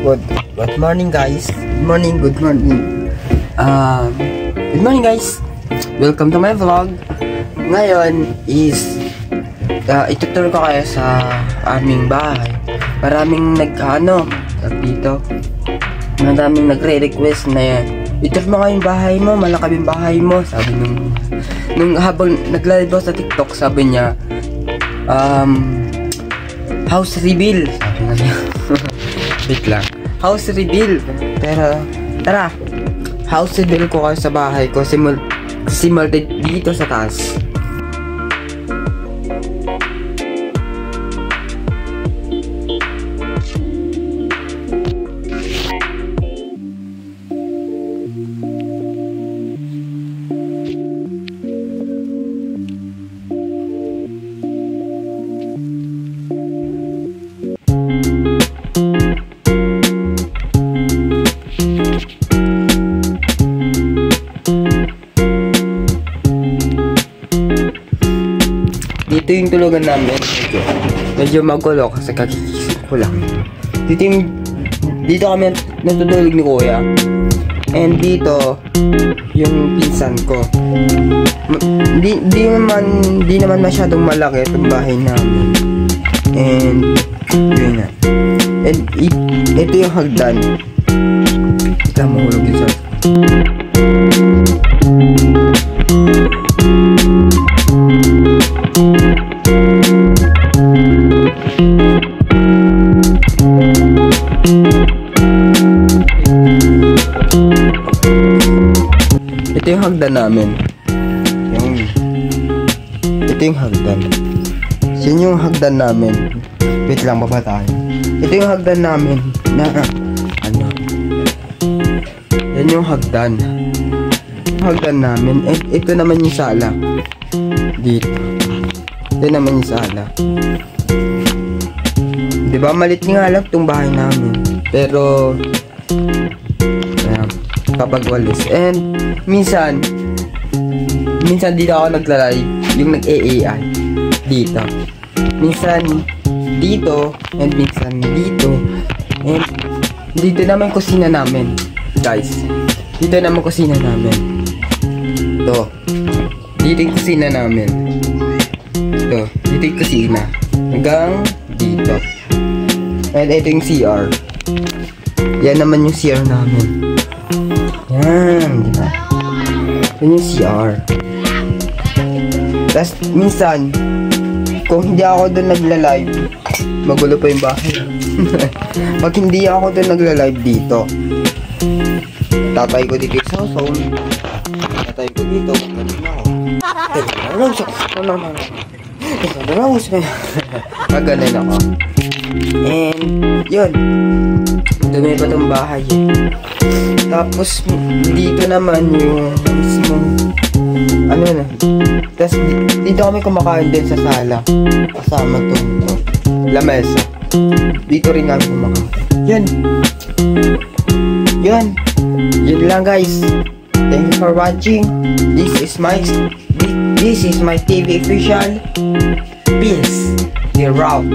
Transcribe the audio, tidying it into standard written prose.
Good morning guys. Good morning. Good morning guys. Welcome to my vlog. Ngayon is itutur ko kayo sa aming bahay. Maraming maraming nagre-request na itur mo nga yung bahay mo, malaki yung bahay mo. Sabi nung habang nag-live sa TikTok, sabi niya house reveal. Sabi niya. Wait lang. House reveal. Pero tara, house reveal ko kayo sa bahay ko. Simul dito sa taas. Dito yung tulugan namin. Medyo magulo kasi kakikisip ko lang. Dito kami natutulog ni Kuya. And dito yung pinsan ko. Di naman masyadong malaki itong bahay namin. And yun na. And ito yung hagdan. Ito mahulog yun sa ito yung hagdan namin. Ito yung hagdan. Yan yung hagdan namin. Wait lang, baba tayo. Ito yung hagdan namin na yan yung hagdan. Hagdan namin. Ito naman yung sala. Dito. Ito naman yung sala. Diba malit nga lang itong bahay namin. Pero kapag walis. And minsan dito ako nagla-live, yung nag-AI dito. Minsan dito, and minsan dito. And dito naman yung kusina namin, guys. Dito naman yung kusina namin. Ito. Dito yung kusina namin. Ito. Dito yung kusina. Hanggang dito. And ito yung CR. Yan naman yung CR namin. Yan, diba? Yan yung CR. Tapos, minsan, kung hindi ako doon nagla-live, magulo pa yung bahay. Pag hindi ako doon nagla-live dito, tatay ko dito sa zone. Tatay ko dito, ganun ako. Magaling ako. And, yun. Dumi pa itong bahay eh. Tapos dito naman yung mismong tapos dito kami kumakain din sa sala kasama itong lamesa. Dito rin kami kumakain. Yun lang guys. Thank you for watching. This is my TV official. Peace. You're out.